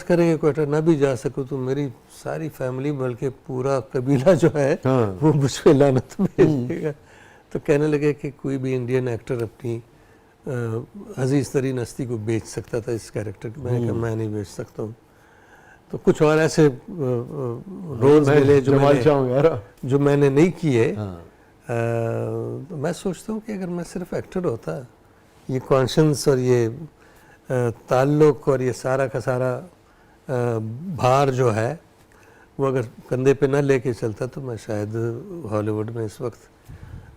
करेंगे क्वेटा ना भी जा सकूं तो मेरी सारी फैमिली बल्कि पूरा कबीला जो है वो मुझ पे लानत भेज देगा। तो कहने लगे कि कोई भी इंडियन एक्टर अपनी अजीज तरीन हस्ती को बेच सकता था इस कैरेक्टर को। मैंने कहा मैं नहीं बेच सकता हूँ। तो कुछ और ऐसे रोल्स मिले जो मैंने नहीं किए। तो मैं सोचता हूँ कि अगर मैं सिर्फ एक्टर होता, ये कॉन्शियंस और ये ताल्लुक और ये सारा का सारा भार जो है वो अगर कंधे पे ना लेके चलता तो मैं शायद हॉलीवुड में इस वक्त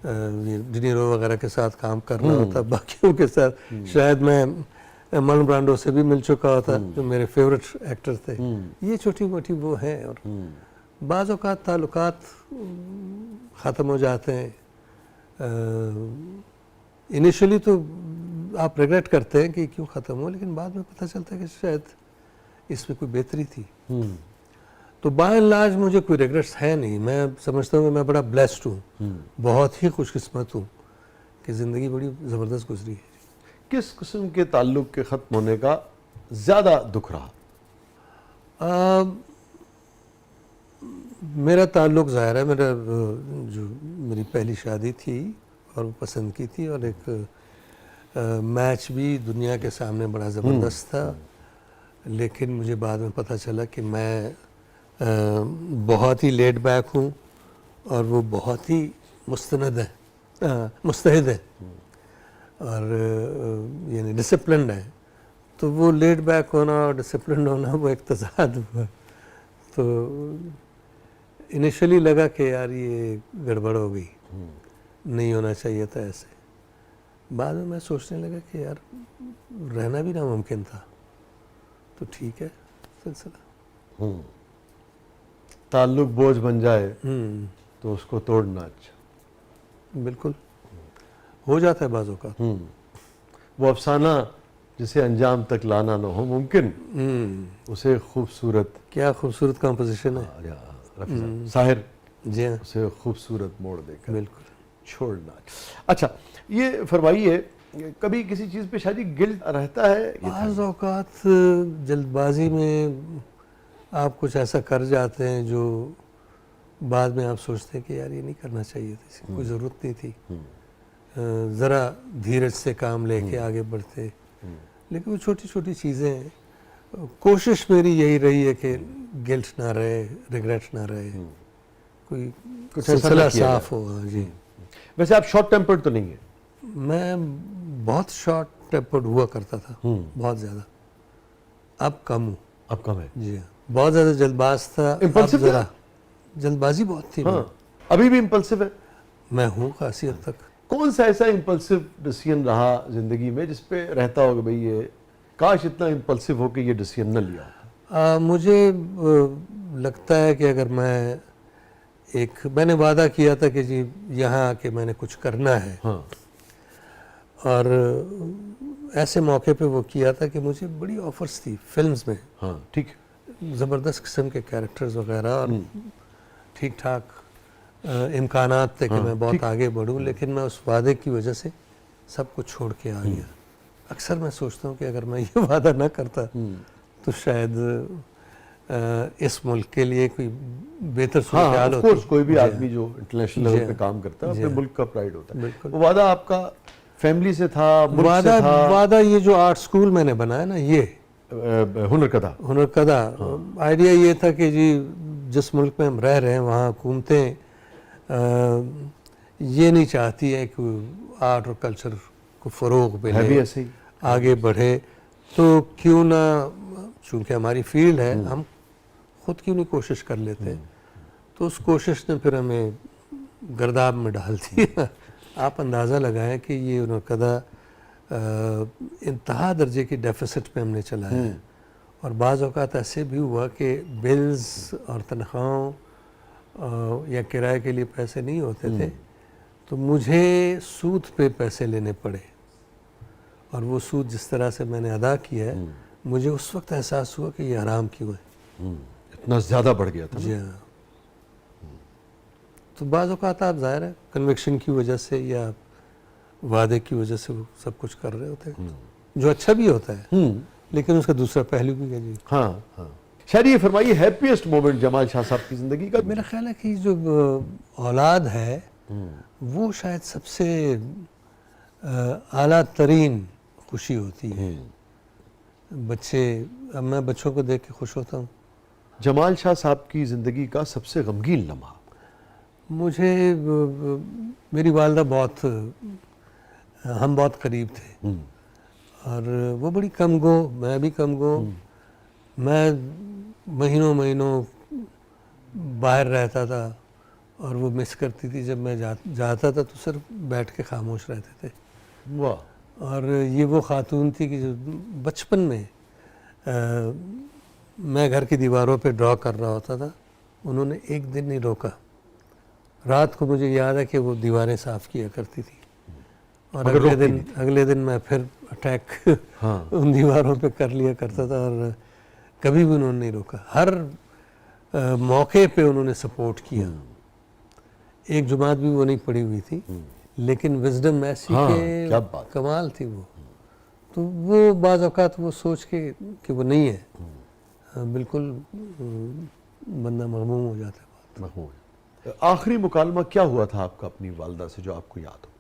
डिनीरो वगैरह के साथ काम कर रहा होता, बाकियों के साथ शायद मैं मार्लन ब्रांडो से भी मिल चुका होता जो मेरे फेवरेट एक्टर थे। ये छोटी मोटी वो हैं और बाज़ औक़ात ताल्लुकात ख़त्म हो जाते हैं। इनिशियली तो आप रिग्रेट करते हैं कि क्यों ख़त्म हो, लेकिन बाद में पता चलता है कि शायद इसमें कोई बेहतरी थी। तो बाय एंड लार्ज मुझे कोई रिग्रेट्स है नहीं। मैं समझता हूँ कि मैं बड़ा ब्लेस्ड हूँ, बहुत ही खुशकिस्मत हूँ कि ज़िंदगी बड़ी ज़बरदस्त गुजरी है। किस किस्म के ताल्लुक़ के ख़त्म होने का ज़्यादा दुख रहा? मेरा ताल्लुक़ ज़ाहिर है मेरा जो मेरी पहली शादी थी और वो पसंद की थी, और एक मैच भी दुनिया के सामने बड़ा ज़बरदस्त था, लेकिन मुझे बाद में पता चला कि मैं बहुत ही लेट बैक हूँ और वो बहुत ही मुस्तहिद है और यानी डिसिप्लिन्ड है। तो वो लेट बैक होना और डिसिप्लिन्ड होना वो एक तज़ाद हुआ। तो इनिशियली लगा कि यार ये गड़बड़ हो गई, नहीं होना चाहिए था ऐसे। बाद में मैं सोचने लगा कि यार रहना भी नामुमकिन था, तो ठीक है सिलसिला। ताल्लुक़ बोझ बन जाए तो उसको तोड़ना अच्छा। बिल्कुल हो जाता है बाज़ों का। वो अफसाना जिसे अंजाम तक लाना न हो मुमकिन, उसे खूबसूरत, क्या खूबसूरत कंपोजिशन है साहिर जी हाँ, उसे खूबसूरत मोड़ देकर बिल्कुल छोड़ना। अच्छा ये फरमाइए, कभी किसी चीज़ पे शायद गिल्ट रहता है? बाज़ औक़ात जल्दबाजी में आप कुछ ऐसा कर जाते हैं जो बाद में आप सोचते हैं कि यार ये नहीं करना चाहिए था, इसकी कोई ज़रूरत नहीं थी, ज़रा धीरज से काम लेके आगे बढ़ते। लेकिन वो छोटी छोटी चीज़ें हैं। कोशिश मेरी यही रही है कि गिल्ट ना रहे, रिग्रेट ना रहे, कोई सिलसिला साफ हो। जी वैसे आप शॉर्ट टेम्पर्ड तो नहीं है? मैं बहुत शॉर्ट टेम्पर्ड हुआ करता था, बहुत ज़्यादा। अब कम हूँ। अब कम है? जी हाँ, बहुत ज़्यादा जल्दबाज था, अब ज़रा जल्दबाजी बहुत थी। हाँ, अभी भी इम्पल्सिव है? मैं हूँ खासी हद तक। कौन सा ऐसा इम्पल्सिव डिसीजन रहा ज़िंदगी में जिस पे रहता होगा भाई ये काश इतना इम्पल्सिव हो कि ये डिसीजन न लिया? मुझे लगता है कि अगर मैंने वादा किया था कि जी यहाँ आके मैंने कुछ करना है, हाँ। और ऐसे मौके पे वो किया था कि मुझे बड़ी ऑफर्स थी फिल्म्स में। हाँ ठीक, ज़बरदस्त किस्म के कैरेक्टर्स वगैरह और ठीक ठाक इम्कानात थे कि मैं बहुत आगे बढ़ूं, लेकिन मैं उस वादे की वजह से सब कुछ छोड़ के आ गया। अक्सर मैं सोचता हूँ कि अगर मैं ये वादा ना करता तो शायद इस मुल्क के लिए कोई बेहतर सूरत-ए-हाल होती। कोई भी आदमी जो इंटरनेशनल लेवल पे काम करता है अपने मुल्क का प्राइड होता है। वो वादा आपका फैमिली से था, मुल्क से था? वादा ये जो आर्ट स्कूल मैंने बनाया ना, ये हुनर कदा आइडिया ये था कि जी जिस मुल्क में हम रह रहे हैं वहाँ हुकूमतें ये नहीं चाहती है कि आर्ट और कल्चर को फ़रोग़ मिले, आगे बढ़े, तो क्यों ना, चूँकि हमारी फील्ड है, हम खुद क्यों नहीं कोशिश कर लेते। तो उस कोशिश ने फिर हमें गर्दाब में डाल दिया। आप अंदाज़ा लगाएं कि ये हुनर कदा इंतहा दर्जे की डेफिसिट पे हमने चलाया है, और बाज़ औक़ात ऐसे भी हुआ कि बिल्स और तनख्वाहों या किराए के लिए पैसे नहीं होते थे, तो मुझे सूद पे पैसे लेने पड़े, और वो सूद जिस तरह से मैंने अदा किया है, मुझे उस वक्त एहसास हुआ कि ये हराम क्यों है। इतना ज़्यादा बढ़ गया था? जी हाँ। तो बाज़ औक़ात आप ज़ाहिर है कन्विक्शन की वजह से या वादे की वजह से वो सब कुछ कर रहे होते हैं, जो अच्छा भी होता है। लेकिन उसका दूसरा पहलू भी है जी। हाँ हाँ। शायद ये फरमाइए हैप्पीएस्ट मोमेंट जमाल शाह साहब की ज़िंदगी का। मेरा ख्याल है कि जो औलाद है वो शायद सबसे आला तरीन खुशी होती है। बच्चे, अब मैं बच्चों को देख के खुश होता हूँ। जमाल शाह साहब की ज़िंदगी का सबसे गमगीन लम्हा। मुझे मेरी वालदा बहुत, हम बहुत करीब थे और वो बड़ी कम गो, मैं भी कम गो। मैं महीनों महीनों बाहर रहता था और वो मिस करती थी। जब मैं जाता था तो सिर्फ बैठ के खामोश रहते थे। वाह। और ये वो खातून थी कि जो बचपन में मैं घर की दीवारों पे ड्रॉ कर रहा होता था, उन्होंने एक दिन नहीं रोका। रात को मुझे याद है कि वो दीवारें साफ़ किया करती थी और अगले दिन मैं फिर अटैक हाँ। उन दीवारों पे कर लिया करता था और कभी भी उन्होंने नहीं रोका। हर मौके पे उन्होंने सपोर्ट किया। एक जुमात भी वो नहीं पड़ी हुई थी, लेकिन विजडम ऐसी के क्या बात। कमाल थी वो। तो वो बाज़ औक़ात वो सोच के कि वो नहीं है, बिल्कुल बंदा मगमूम हो जाता है। महमूद, आखिरी मुकालमा क्या हुआ था आपका अपनी वालदा से जो आपको याद हो?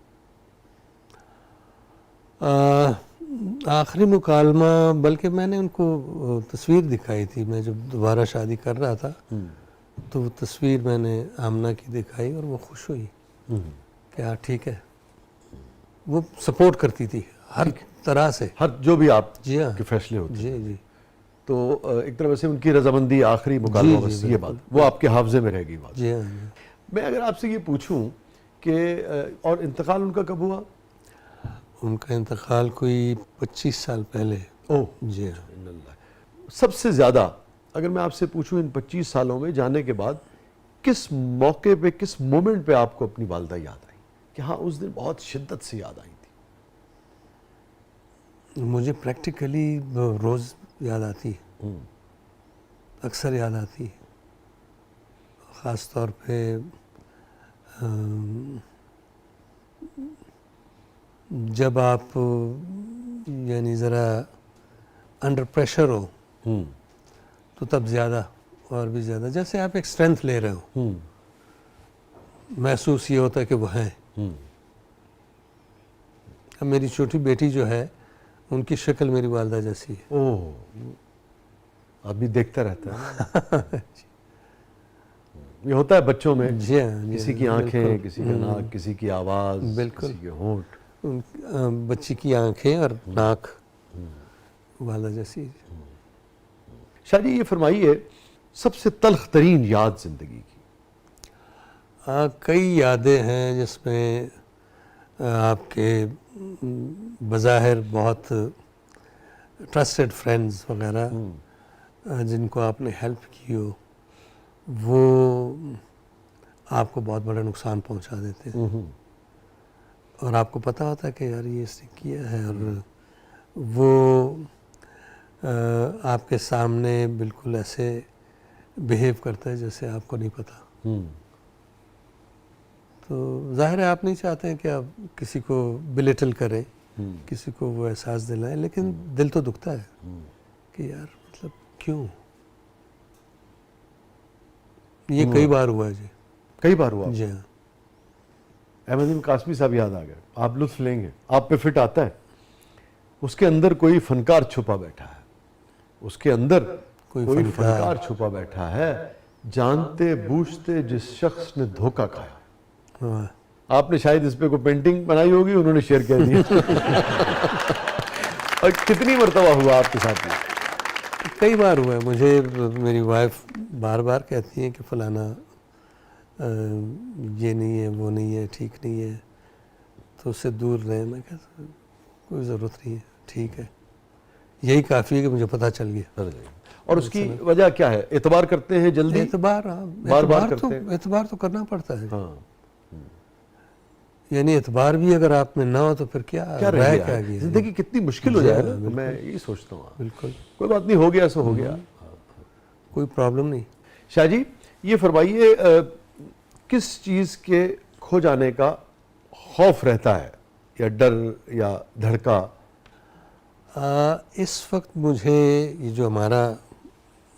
आखिरी मुकालमा, बल्कि मैंने उनको तस्वीर दिखाई थी। मैं जब दोबारा शादी कर रहा था तो वो तस्वीर मैंने आमना की दिखाई और वो खुश हुई कि हाँ ठीक है। वो सपोर्ट करती थी हर तरह से, हर जो भी आप जी हाँ, के फैसले होते जी जी। तो एक तरह से उनकी रजामंदी आखिरी मुकालमा, बस ये बात वो आपके हाफजे में रहेगी बात। जी हाँ जी। मैं अगर आपसे ये पूछूं कि और इंतकाल उनका कब हुआ? उनका इंतकाल कोई 25 साल पहले। ओह जी हाँ। सबसे ज़्यादा अगर मैं आपसे पूछूं इन 25 सालों में जाने के बाद किस मौके पे, किस मोमेंट पे आपको अपनी वालदा याद आई कि हाँ उस दिन बहुत शिद्दत से याद आई थी? मुझे प्रैक्टिकली रोज़ याद आती है, अक्सर याद आती है। ख़ास तौर पे जब आप यानी ज़रा अंडर प्रेशर हो तो तब ज़्यादा और भी ज़्यादा, जैसे आप एक स्ट्रेंथ ले रहे हो, महसूस ये होता है कि वो हैं। अब मेरी छोटी बेटी जो है उनकी शक्ल मेरी वालदा जैसी है। ओह, आदमी देखता रहता है। ये होता है बच्चों में, जी हाँ, किसी की आंखें, किसी का नाक, किसी की आवाज़, बिल्कुल, किसी के होंठ। बच्ची की आंखें और नाक वाला जैसी। शायद ये फरमाइए सबसे तल्ख तरीन याद जिंदगी की। कई यादें हैं जिसमें आपके बज़ाहिर बहुत ट्रस्टेड फ्रेंड्स वगैरह जिनको आपने हेल्प की हो, वो आपको बहुत बड़ा नुकसान पहुंचा देते हैं और आपको पता होता है कि यार ये इसने किया है, और वो आपके सामने बिल्कुल ऐसे बिहेव करता है जैसे आपको नहीं पता। तो जाहिर है आप नहीं चाहते हैं कि आप किसी को बिलिटल करें, किसी को वो एहसास दिलाएं, लेकिन दिल तो दुखता है कि यार मतलब क्यों। ये कई बार हुआ है जी। कई बार हुआ? जी हाँ। अहमद कासमी साहब याद आ गए, आप लुत्फ लेंगे, आप पे फिट आता है। उसके अंदर कोई फनकार छुपा बैठा है, उसके अंदर कोई फनकार छुपा बैठा है, जानते बूझते जिस शख्स ने धोखा खाया। आपने शायद इस पे कोई पेंटिंग बनाई होगी, उन्होंने शेयर कर दिया। और कितनी मरतबा हुआ आपके साथ में? कई बार हुआ है मुझे। मेरी वाइफ बार बार कहती है कि फलाना ये नहीं है, वो नहीं है, ठीक नहीं है, तो उससे दूर रहे। मैं कहता कोई ज़रूरत नहीं है, ठीक है, यही काफ़ी है कि मुझे पता चल गया। और उसकी वजह क्या है? एतबार करते हैं जल्दी? एतबार बार करते हैं। एतबार तो करना पड़ता है। हाँ। यानी एतबार भी अगर आप में ना हो तो फिर क्या रह क्या गया। जिंदगी कितनी मुश्किल हो जाए ना, मैं यही सोचता हूँ। बिल्कुल, कोई बात नहीं, हो गया सो हो गया, कोई प्रॉब्लम नहीं। शाह जी ये फरमाइए किस चीज़ के खो जाने का खौफ रहता है, या डर या धड़का? इस वक्त मुझे ये जो हमारा